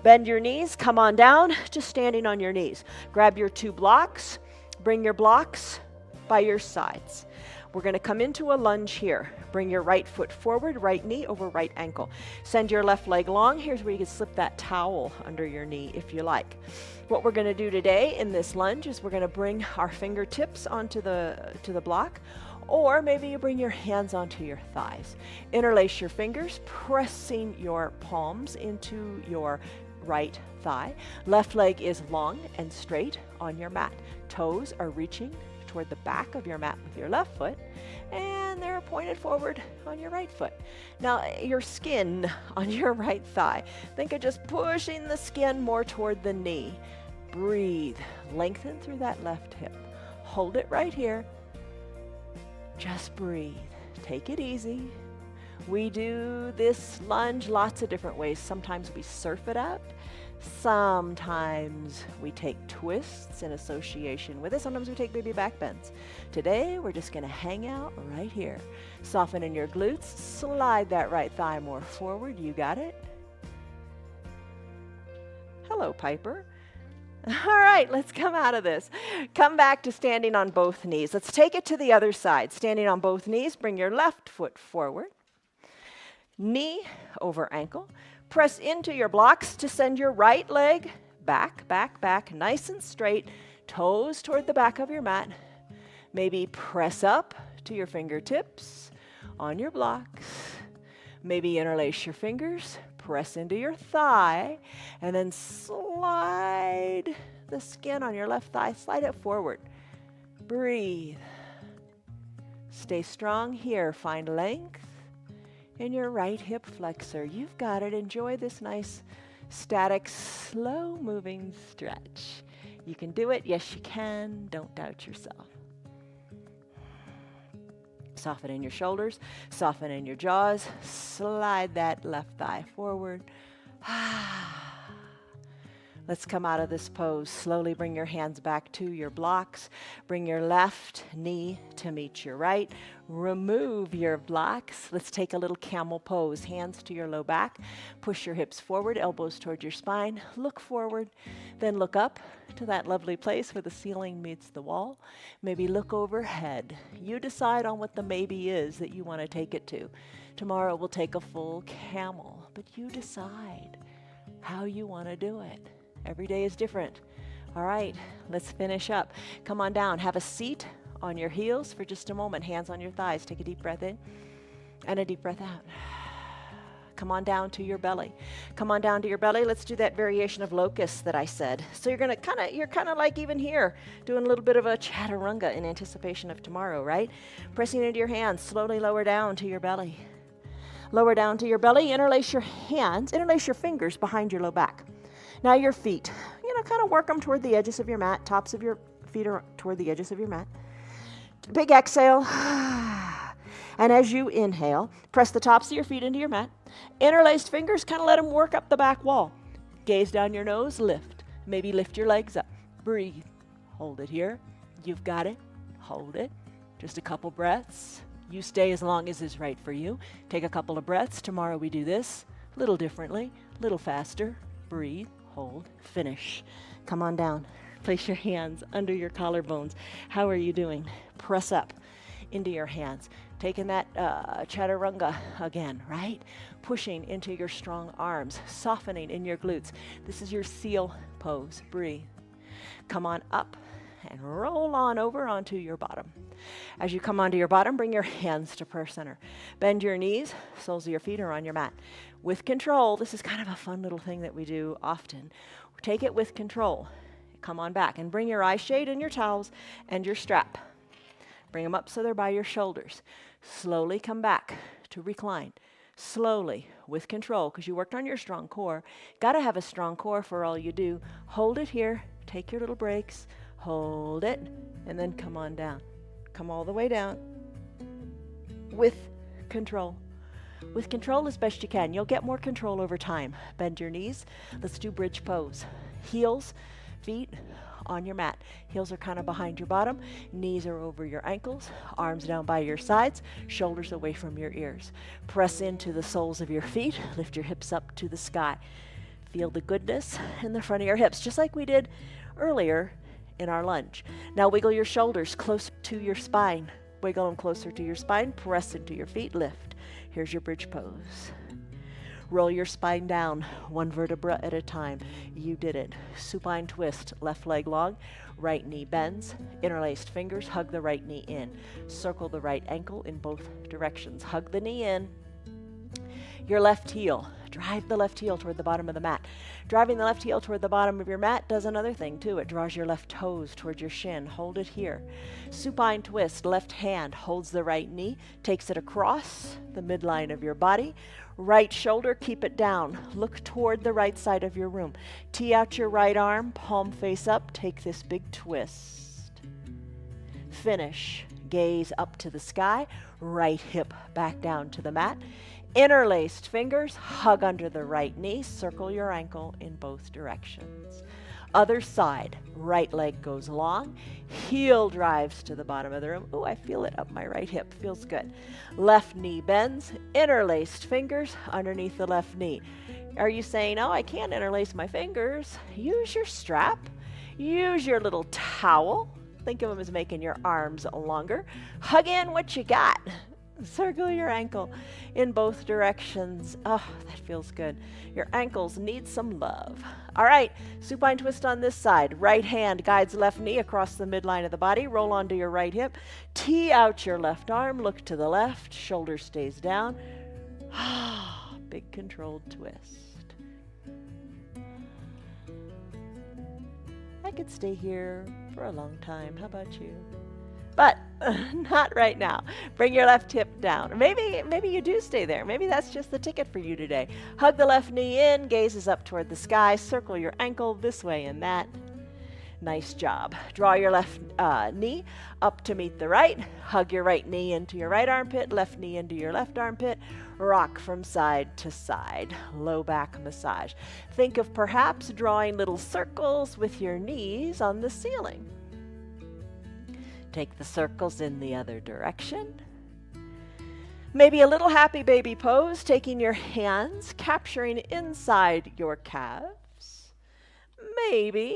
Bend your knees, come on down, just standing on your knees. Grab your 2 blocks, bring your blocks by your sides. We're going to come into a lunge here. Bring your right foot forward, right knee over right ankle. Send your left leg long. Here's where you can slip that towel under your knee if you like. What we're going to do today in this lunge is we're going to bring our fingertips onto the block, or maybe you bring your hands onto your thighs. Interlace your fingers, pressing your palms into your right thigh. Left leg is long and straight on your mat. Toes are reaching toward the back of your mat with your left foot, and they're pointed forward on your right foot. Now, your skin on your right thigh, think of just pushing the skin more toward the knee. Breathe. Lengthen through that left hip. Hold it right here. Just breathe. Take it easy. We do this lunge lots of different ways. Sometimes we surf it up. Sometimes we take twists in association with it. Sometimes we take baby back bends. Today, we're just going to hang out right here. Soften in your glutes. Slide that right thigh more forward. You got it? Hello, Piper. All right, let's come out of this. Come back to standing on both knees. Let's take it to the other side. Standing on both knees, bring your left foot forward. Knee over ankle. Press into your blocks to send your right leg back, back, back, nice and straight. Toes toward the back of your mat. Maybe press up to your fingertips on your blocks. Maybe interlace your fingers. Press into your thigh, and then slide the skin on your left thigh. Slide it forward. Breathe. Stay strong here. Find length in your right hip flexor. You've got it. Enjoy this nice, static, slow-moving stretch. You can do it. Yes, you can. Don't doubt yourself. Soften in your shoulders, soften in your jaws, slide that left thigh forward. Let's come out of this pose. Slowly bring your hands back to your blocks. Bring your left knee to meet your right. Remove your blocks. Let's take a little camel pose. Hands to your low back. Push your hips forward, elbows toward your spine. Look forward, then look up to that lovely place where the ceiling meets the wall. Maybe look overhead. You decide on what the maybe is that you want to take it to. Tomorrow we'll take a full camel, but you decide how you want to do it. Every day is different. All right, let's finish up. Come on down. Have a seat on your heels for just a moment. Hands on your thighs. Take a deep breath in and a deep breath out. Come on down to your belly. Come on down to your belly. Let's do that variation of locust that I said. So you're kind of like even here, doing a little bit of a chaturanga in anticipation of tomorrow, right? Pressing into your hands. Slowly lower down to your belly. Lower down to your belly. Interlace your hands. Interlace your fingers behind your low back. Now your feet, kind of work them toward the edges of your mat. Tops of your feet are toward the edges of your mat. Big exhale. And as you inhale, press the tops of your feet into your mat. Interlaced fingers, kind of let them work up the back wall. Gaze down your nose, lift. Maybe lift your legs up. Breathe. Hold it here. You've got it. Hold it. Just a couple breaths. You stay as long as is right for you. Take a couple of breaths. Tomorrow we do this a little differently, a little faster. Breathe. Hold, finish. Come on down. Place your hands under your collarbones. How are you doing? Press up into your hands. Taking that chaturanga again, right? Pushing into your strong arms, softening in your glutes. This is your seal pose. Breathe. Come on up and roll on over onto your bottom. As you come onto your bottom, bring your hands to prayer center. Bend your knees, soles of your feet are on your mat. With control, this is kind of a fun little thing that we do often. Take it with control. Come on back and bring your eye shade and your towels and your strap. Bring them up so they're by your shoulders. Slowly come back to recline. Slowly, with control, because you worked on your strong core. Got to have a strong core for all you do. Hold it here. Take your little breaks. Hold it, and then come on down. Come all the way down with control. With control as best you can. You'll get more control over time. Bend your knees. Let's do bridge pose. Heels, feet on your mat. Heels are kind of behind your bottom. Knees are over your ankles. Arms down by your sides. Shoulders away from your ears. Press into the soles of your feet. Lift your hips up to the sky. Feel the goodness in the front of your hips, just like we did earlier in our lunge. Now wiggle your shoulders close to your spine. wiggle them closer to your spine, press into your feet, lift. Here's your bridge pose. Roll your spine down, one vertebra at a time. You did it. Supine twist, left leg long, right knee bends, interlaced fingers, hug the right knee in. Circle the right ankle in both directions. Hug the knee in. Your left heel, drive the left heel toward the bottom of the mat. Driving the left heel toward the bottom of your mat does another thing too. It draws your left toes toward your shin. Hold it here. Supine twist, left hand holds the right knee, takes it across the midline of your body. Right shoulder, keep it down. Look toward the right side of your room. Tee out your right arm, palm face up. Take this big twist. Finish. Gaze up to the sky. Right hip back down to the mat. Interlaced fingers, hug under the right knee. Circle your ankle in both directions. Other side, right leg goes long, heel drives to the bottom of the room. Ooh, I feel it up my right hip, feels good. Left knee bends, interlaced fingers underneath the left knee. Are you saying, oh, I can't interlace my fingers? Use your strap, use your little towel. Think of them as making your arms longer. Hug in what you got. Circle your ankle in both directions. Oh, that feels good. Your ankles need some love. All right, supine twist on this side. Right hand guides left knee across the midline of the body. Roll onto your right hip. Tee out your left arm. Look to the left. Shoulder stays down. Big controlled twist. I could stay here for a long time. How about you? But not right now. Bring your left hip down. Maybe you do stay there. Maybe that's just the ticket for you today. Hug the left knee in, gazes up toward the sky, circle your ankle this way and that. Nice job. Draw your left knee up to meet the right. Hug your right knee into your right armpit, left knee into your left armpit. Rock from side to side. Low back massage. Think of perhaps drawing little circles with your knees on the ceiling. Take the circles in the other direction. Maybe a little happy baby pose, taking your hands, capturing inside your calves. Maybe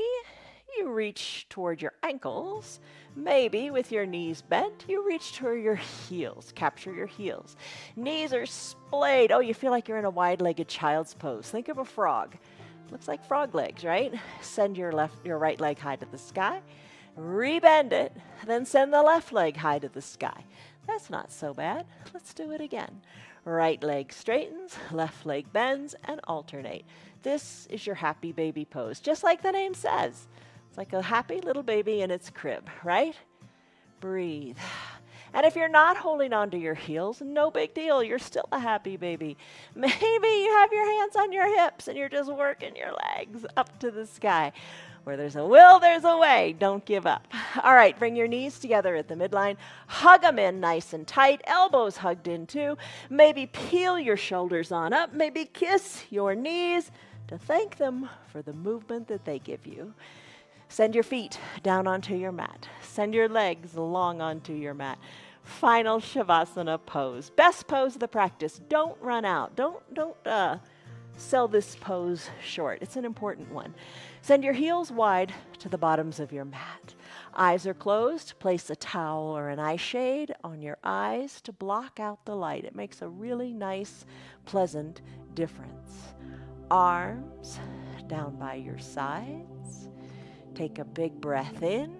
you reach toward your ankles. Maybe with your knees bent, you reach toward your heels. Capture your heels. Knees are splayed. Oh, you feel like you're in a wide-legged child's pose. Think of a frog. Looks like frog legs, right? Send your right leg high to the sky. Rebend it, then send the left leg high to the sky. That's not so bad. Let's do it again. Right leg straightens, left leg bends, and alternate. This is your happy baby pose, just like the name says. It's like a happy little baby in its crib, right? Breathe. And if you're not holding on to your heels, no big deal. You're still a happy baby. Maybe you have your hands on your hips and you're just working your legs up to the sky. Where there's a will, there's a way. Don't give up. All right, bring your knees together at the midline. Hug them in nice and tight. Elbows hugged in too. Maybe peel your shoulders on up. Maybe kiss your knees to thank them for the movement that they give you. Send your feet down onto your mat. Send your legs long onto your mat. Final Shavasana pose. Best pose of the practice. Don't run out. Don't sell this pose short. It's an important one. Send your heels wide to the bottoms of your mat. Eyes are closed. Place a towel or an eye shade on your eyes to block out the light. It makes a really nice, pleasant difference. Arms down by your sides. Take a big breath in.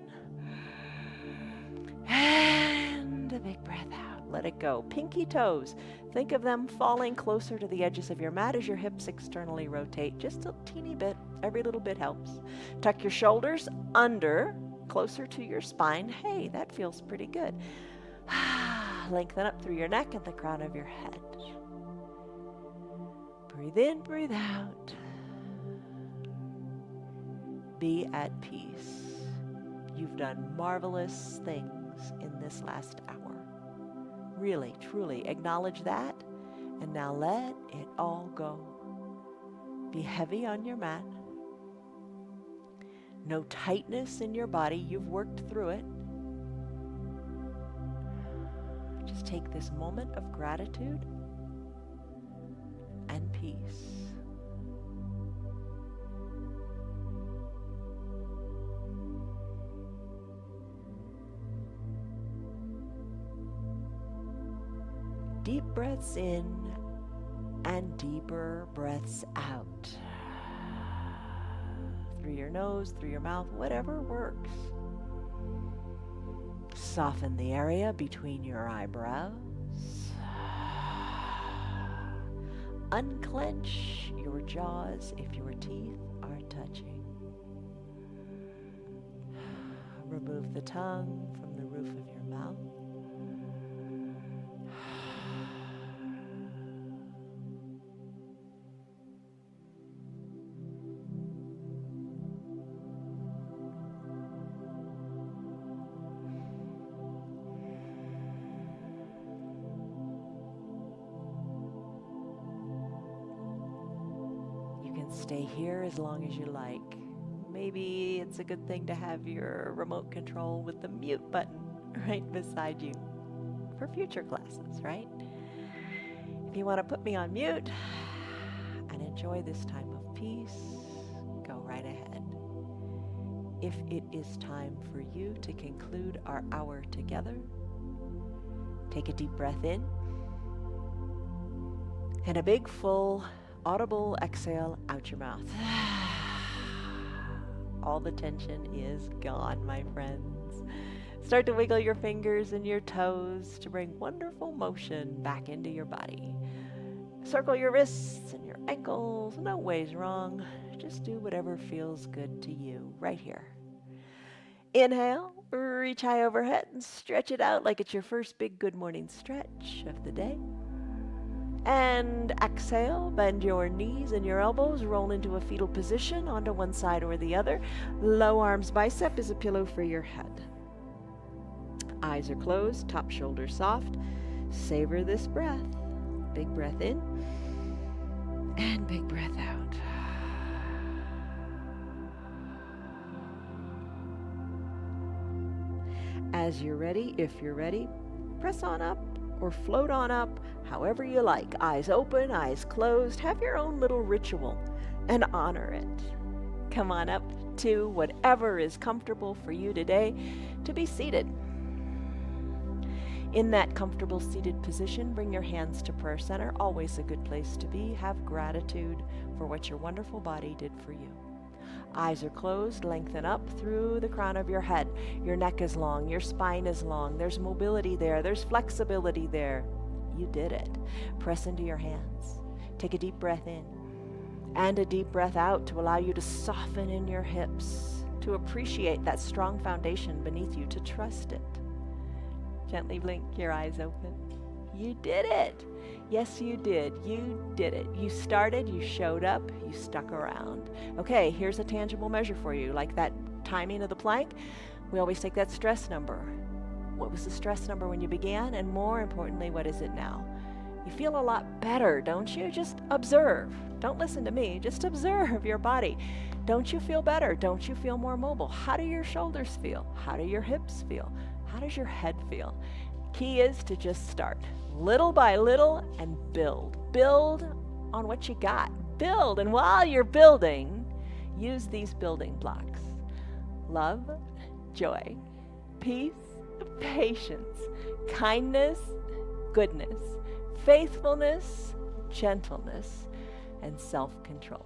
And a big breath out. Let it go. Pinky toes. Think of them falling closer to the edges of your mat as your hips externally rotate. Just a teeny bit. Every little bit helps. Tuck your shoulders under, closer to your spine. Hey, that feels pretty good. Lengthen up through your neck and the crown of your head. Breathe in, breathe out. Be at peace. You've done marvelous things in this last hour. Really, truly acknowledge that, and now let it all go. Be heavy on your mat. No tightness in your body. You've worked through it. Just take this moment of gratitude and peace. deep breaths in and deeper breaths out. Through your nose, through your mouth, whatever works. Soften the area between your eyebrows. Unclench your jaws if your teeth are touching. Remove the tongue from the roof of your mouth. Stay here as long as you like. Maybe it's a good thing to have your remote control with the mute button right beside you for future classes, right? If you want to put me on mute and enjoy this time of peace, go right ahead. If it is time for you to conclude our hour together, take a deep breath in and a big, full, audible exhale out your mouth. All the tension is gone, my friends. Start to wiggle your fingers and your toes to bring wonderful motion back into your body. Circle your wrists and your ankles. No ways wrong. Just do whatever feels good to you right here. Inhale, reach high overhead and stretch it out like it's your first big good morning stretch of the day. And exhale, bend your knees and your elbows, roll into a fetal position onto one side or the other. Low arms bicep is a pillow for your head. Eyes are closed, top shoulder soft. Savor this breath. Big breath in and big breath out. As you're ready, if you're ready, press on up or float on up, however you like. Eyes open, eyes closed. Have your own little ritual and honor it. Come on up to whatever is comfortable for you today to be seated. In that comfortable seated position, bring your hands to prayer center. Always a good place to be. Have gratitude for what your wonderful body did for you. Eyes are closed, lengthen up through the crown of your head. Your neck is long, your spine is long. There's mobility there, there's flexibility there. You did it. Press into your hands. Take a deep breath in and a deep breath out to allow you to soften in your hips, to appreciate that strong foundation beneath you, to trust it. Gently blink your eyes open. You did it. Yes, you did. You did it. You started, you showed up, you stuck around. Okay, here's a tangible measure for you. Like that timing of the plank, we always take that stress number. What was the stress number when you began? And more importantly, what is it now? You feel a lot better, don't you? Just observe. Don't listen to me. Just observe your body. Don't you feel better? Don't you feel more mobile? How do your shoulders feel? How do your hips feel? How does your head feel? Key is to just start little by little and build. Build on what you got. Build. And while you're building, use these building blocks. Love, joy, peace, patience, kindness, goodness, faithfulness, gentleness, and self-control.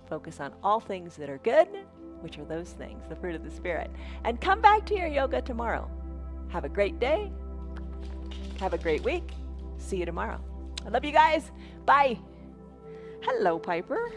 Focus on all things that are good, which are those things, the fruit of the Spirit. And come back to your yoga tomorrow. Have a great day. Have a great week. See you tomorrow. I love you guys. Bye. Hello, Piper.